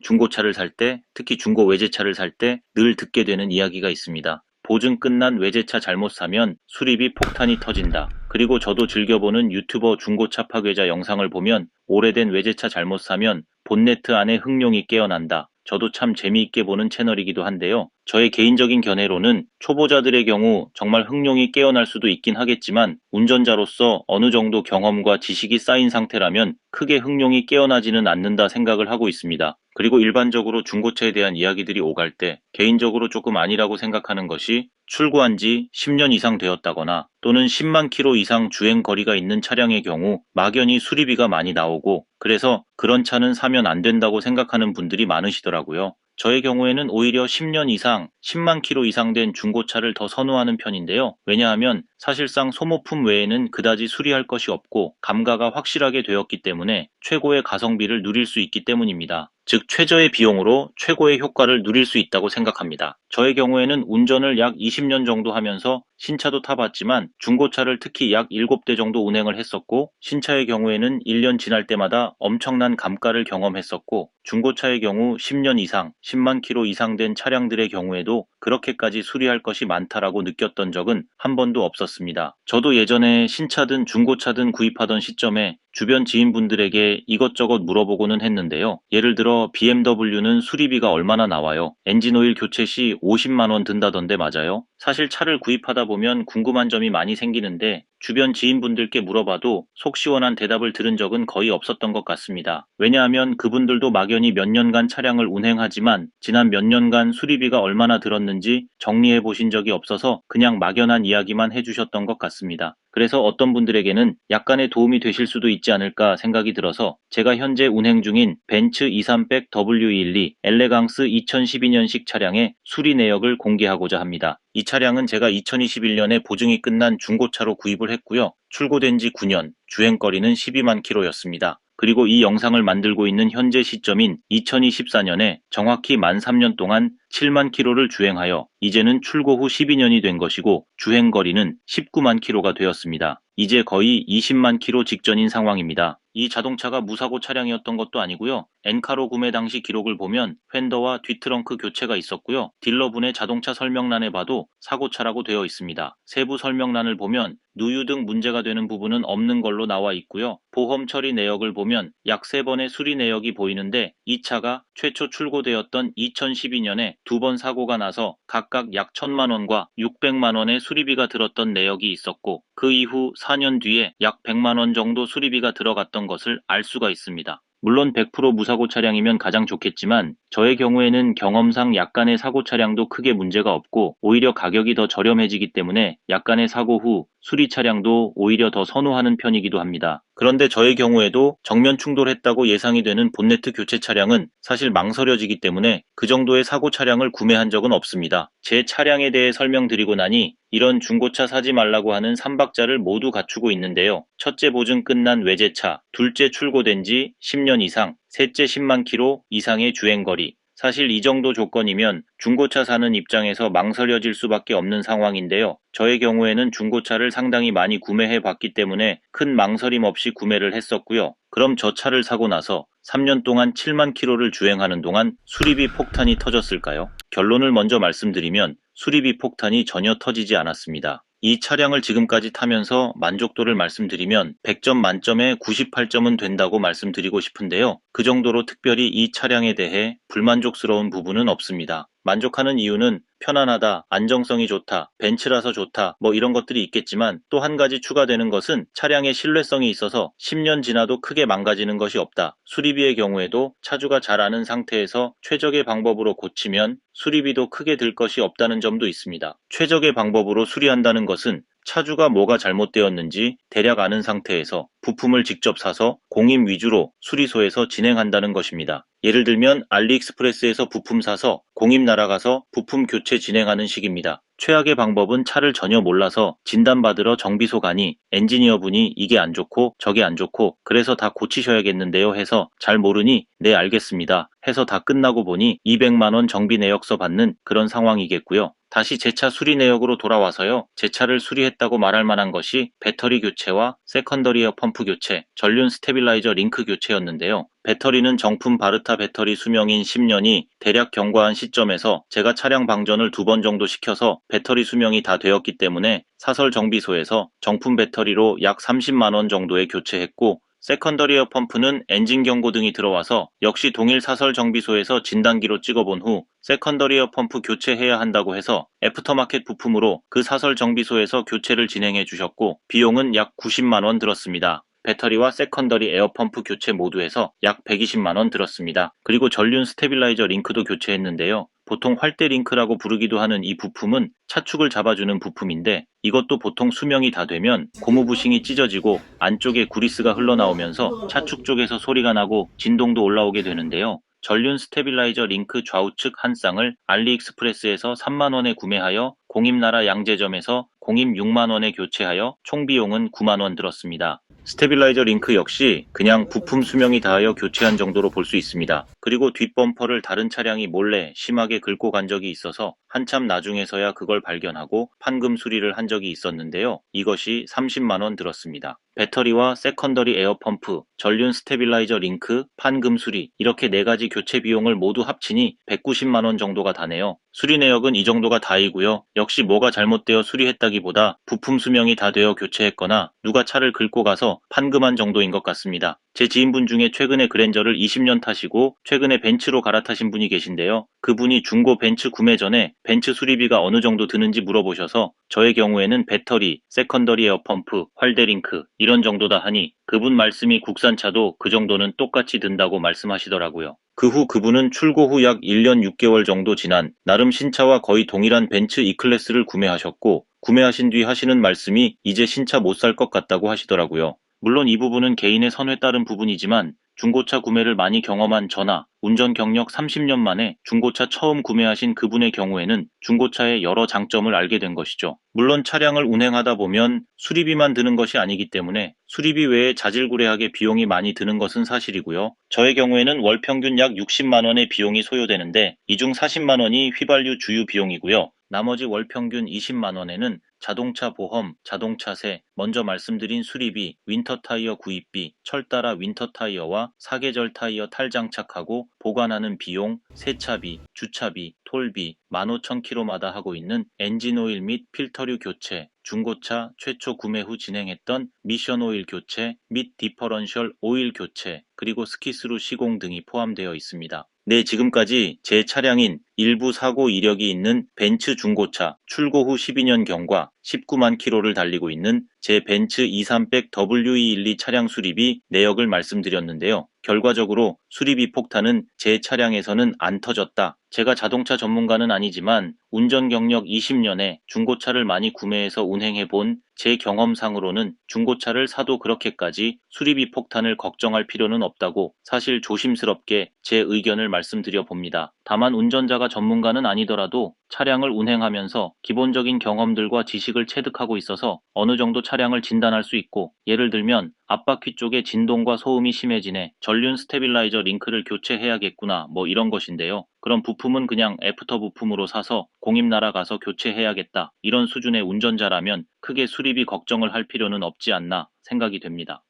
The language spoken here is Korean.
중고차를 살 때, 특히 중고 외제차를 살 때 늘 듣게 되는 이야기가 있습니다. 보증 끝난 외제차 잘못 사면 수리비 폭탄이 터진다. 그리고 저도 즐겨보는 유튜버 중고차 파괴자 영상을 보면 오래된 외제차 잘못 사면 본네트 안에 흑룡이 깨어난다. 저도 참 재미있게 보는 채널이기도 한데요. 저의 개인적인 견해로는 초보자들의 경우 정말 흑룡이 깨어날 수도 있긴 하겠지만 운전자로서 어느 정도 경험과 지식이 쌓인 상태라면 크게 흑룡이 깨어나지는 않는다 생각을 하고 있습니다. 그리고 일반적으로 중고차에 대한 이야기들이 오갈 때 개인적으로 조금 아니라고 생각하는 것이 출고한 지 10년 이상 되었다거나 또는 10만 킬로 이상 주행 거리가 있는 차량의 경우 막연히 수리비가 많이 나오고 그래서 그런 차는 사면 안 된다고 생각하는 분들이 많으시더라고요. 저의 경우에는 오히려 10년 이상, 10만 킬로 이상 된 중고차를 더 선호하는 편인데요. 왜냐하면 사실상 소모품 외에는 그다지 수리할 것이 없고 감가가 확실하게 되었기 때문에 최고의 가성비를 누릴 수 있기 때문입니다. 즉 최저의 비용으로 최고의 효과를 누릴 수 있다고 생각합니다. 저의 경우에는 운전을 약 20년 정도 하면서 신차도 타봤지만 중고차를 특히 약 7대 정도 운행을 했었고 신차의 경우에는 1년 지날 때마다 엄청난 감가를 경험했었고 중고차의 경우 10년 이상, 10만 킬로 이상 된 차량들의 경우에도 그렇게까지 수리할 것이 많다라고 느꼈던 적은 한 번도 없었습니다. 저도 예전에 신차든 중고차든 구입하던 시점에 주변 지인분들에게 이것저것 물어보고는 했는데요. 예를 들어 BMW는 수리비가 얼마나 나와요? 엔진오일 교체 시 50만 원 든다던데 맞아요? 사실 차를 구입하다 보면 궁금한 점이 많이 생기는데 주변 지인분들께 물어봐도 속 시원한 대답을 들은 적은 거의 없었던 것 같습니다. 왜냐하면 그분들도 막연히 몇 년간 차량을 운행하지만 지난 몇 년간 수리비가 얼마나 들었는지 정리해 보신 적이 없어서 그냥 막연한 이야기만 해주셨던 것 같습니다. 그래서 어떤 분들에게는 약간의 도움이 되실 수도 있지 않을까 생각이 들어서 제가 현재 운행 중인 벤츠 230 W12 엘레강스 2012년식 차량의 수리 내역을 공개하고자 합니다. 이 차량은 제가 2021년에 보증이 끝난 중고차로 구입을 했고요. 출고된 지 9년, 주행거리는 12만 킬로였습니다. 그리고 이 영상을 만들고 있는 현재 시점인 2024년에 정확히 만 3년 동안 7만 킬로를 주행하여 이제는 출고 후 12년이 된 것이고 주행거리는 19만 킬로가 되었습니다. 이제 거의 20만 킬로 직전인 상황입니다. 이 자동차가 무사고 차량이었던 것도 아니고요. 엔카로 구매 당시 기록을 보면 휀더와 뒷트렁크 교체가 있었고요. 딜러분의 자동차 설명란에 봐도 사고차라고 되어 있습니다. 세부 설명란을 보면 누유 등 문제가 되는 부분은 없는 걸로 나와 있고요. 보험 처리 내역을 보면 약 3번의 수리 내역이 보이는데 이 차가 최초 출고되었던 2012년에 2번 사고가 나서 각각 약 1,000만 원과 600만 원의 수리비가 들었던 내역이 있었고 그 이후 4년 뒤에 약 100만 원 정도 수리비가 들어갔던 것을 알 수가 있습니다. 물론 100% 무사고 차량이면 가장 좋겠지만 저의 경우에는 경험상 약간의 사고 차량도 크게 문제가 없고 오히려 가격이 더 저렴해지기 때문에 약간의 사고 후 수리 차량도 오히려 더 선호하는 편이기도 합니다. 그런데 저의 경우에도 정면 충돌했다고 예상이 되는 본네트 교체 차량은 사실 망설여지기 때문에 그 정도의 사고 차량을 구매한 적은 없습니다. 제 차량에 대해 설명드리고 나니 이런 중고차 사지 말라고 하는 3박자를 모두 갖추고 있는데요. 첫째 보증 끝난 외제차, 둘째 출고된 지 10년 이상, 셋째 10만 킬로 이상의 주행거리. 사실 이 정도 조건이면 중고차 사는 입장에서 망설여질 수밖에 없는 상황인데요. 저의 경우에는 중고차를 상당히 많이 구매해 봤기 때문에 큰 망설임 없이 구매를 했었고요. 그럼 저 차를 사고 나서 3년 동안 7만 킬로를 주행하는 동안 수리비 폭탄이 터졌을까요? 결론을 먼저 말씀드리면 수리비 폭탄이 전혀 터지지 않았습니다. 이 차량을 지금까지 타면서 만족도를 말씀드리면 100점 만점에 98점은 된다고 말씀드리고 싶은데요. 그 정도로 특별히 이 차량에 대해 불만족스러운 부분은 없습니다. 만족하는 이유는 편안하다, 안정성이 좋다, 벤츠라서 좋다, 뭐 이런 것들이 있겠지만 또 한 가지 추가되는 것은 차량의 신뢰성이 있어서 10년 지나도 크게 망가지는 것이 없다. 수리비의 경우에도 차주가 잘 아는 상태에서 최적의 방법으로 고치면 수리비도 크게 들 것이 없다는 점도 있습니다. 최적의 방법으로 수리한다는 것은 차주가 뭐가 잘못되었는지 대략 아는 상태에서 부품을 직접 사서 공임 위주로 수리소에서 진행한다는 것입니다. 예를 들면 알리익스프레스에서 부품 사서 공임 날아가서 부품 교체 진행하는 식입니다. 최악의 방법은 차를 전혀 몰라서 진단받으러 정비소 가니 엔지니어분이 이게 안 좋고 저게 안 좋고 그래서 다 고치셔야겠는데요 해서 잘 모르니 네 알겠습니다 해서 다 끝나고 보니 200만 원 정비 내역서 받는 그런 상황이겠고요. 다시 제 차 수리 내역으로 돌아와서요. 제 차를 수리했다고 말할 만한 것이 배터리 교체와 세컨더리 에어 펌프 교체, 전륜 스테빌라이저 링크 교체였는데요. 배터리는 정품 바르타 배터리 수명인 10년이 대략 경과한 시점에서 제가 차량 방전을 2번 정도 시켜서 배터리 수명이 다 되었기 때문에 사설 정비소에서 정품 배터리로 약 30만 원 정도에 교체했고, 세컨더리 에어 펌프는 엔진 경고 등이 들어와서 역시 동일 사설 정비소에서 진단기로 찍어본 후 세컨더리 에어 펌프 교체해야 한다고 해서 애프터마켓 부품으로 그 사설 정비소에서 교체를 진행해 주셨고, 비용은 약 90만 원 들었습니다. 배터리와 세컨더리 에어 펌프 교체 모두 해서 약 120만 원 들었습니다. 그리고 전륜 스테빌라이저 링크도 교체했는데요. 보통 활대 링크라고 부르기도 하는 이 부품은 차축을 잡아주는 부품인데, 이것도 보통 수명이 다 되면 고무 부싱이 찢어지고 안쪽에 구리스가 흘러나오면서 차축 쪽에서 소리가 나고 진동도 올라오게 되는데요. 전륜 스테빌라이저 링크 좌우측 한 쌍을 알리익스프레스에서 3만 원에 구매하여 공입나라 양재점에서 공입 6만 원에 교체하여 총 비용은 9만 원 들었습니다. 스테빌라이저 링크 역시 그냥 부품 수명이 다하여 교체한 정도로 볼 수 있습니다. 그리고 뒷범퍼를 다른 차량이 몰래 심하게 긁고 간 적이 있어서 한참 나중에서야 그걸 발견하고 판금 수리를 한 적이 있었는데요. 이것이 30만 원 들었습니다. 배터리와 세컨더리 에어 펌프, 전륜 스테빌라이저 링크, 판금 수리, 이렇게 4가지 교체 비용을 모두 합치니 190만 원 정도가 다네요. 수리 내역은 이 정도가 다이고요. 역시 뭐가 잘못되어 수리했다기보다 부품 수명이 다 되어 교체했거나 누가 차를 긁고 가서 판금한 정도인 것 같습니다. 제 지인분 중에 최근에 그랜저를 20년 타시고 최근에 벤츠로 갈아타신 분이 계신데요. 그분이 중고 벤츠 구매 전에 벤츠 수리비가 어느 정도 드는지 물어보셔서 저의 경우에는 배터리, 세컨더리 에어 펌프, 활대 링크 이런 정도다 하니 그분 말씀이 국산차도 그 정도는 똑같이 든다고 말씀하시더라고요. 그 후 그분은 출고 후 약 1년 6개월 정도 지난 나름 신차와 거의 동일한 벤츠 E클래스를 구매하셨고, 구매하신 뒤 하시는 말씀이 이제 신차 못 살 것 같다고 하시더라고요. 물론 이 부분은 개인의 선호에 따른 부분이지만 중고차 구매를 많이 경험한 저나 운전 경력 30년 만에 중고차 처음 구매하신 그분의 경우에는 중고차의 여러 장점을 알게 된 것이죠. 물론 차량을 운행하다 보면 수리비만 드는 것이 아니기 때문에 수리비 외에 자질구레하게 비용이 많이 드는 것은 사실이고요. 저의 경우에는 월 평균 약 60만 원의 비용이 소요되는데, 이 중 40만 원이 휘발유 주유 비용이고요. 나머지 월 평균 20만 원에는 자동차 보험, 자동차세, 먼저 말씀드린 수리비, 윈터 타이어 구입비, 철따라 윈터 타이어와 사계절 타이어 탈장착하고 보관하는 비용, 세차비, 주차비, 톨비, 15,000km마다 하고 있는 엔진오일 및 필터류 교체, 중고차 최초 구매 후 진행했던 미션 오일 교체 및 디퍼런셜 오일 교체, 그리고 스키스루 시공 등이 포함되어 있습니다. 네, 지금까지 제 차량인 일부 사고 이력이 있는 벤츠 중고차 출고 후 12년 경과 19만 킬로를 달리고 있는 제 벤츠 2300 W212 차량 수리비 내역을 말씀드렸는데요. 결과적으로 수리비 폭탄은 제 차량에서는 안 터졌다. 제가 자동차 전문가는 아니지만 운전 경력 20년에 중고차를 많이 구매해서 운행해 본 제 경험상으로는 중고차를 사도 그렇게까지 수리비 폭탄을 걱정할 필요는 없다고 사실 조심스럽게 제 의견을 말씀드려 봅니다. 다만 운전자가 전문가는 아니더라도 차량을 운행하면서 기본적인 경험들과 지식을 체득하고 있어서 어느 정도 차량을 진단할 수 있고, 예를 들면 앞바퀴 쪽에 진동과 소음이 심해지네, 전륜 스테빌라이저 링크를 교체해야겠구나, 뭐 이런 것인데요. 그런 부품은 그냥 애프터 부품으로 사서 공입나라 가서 교체해야겠다, 이런 수준의 운전자라면 크게 수리비 걱정을 할 필요는 없지 않나 생각이 됩니다.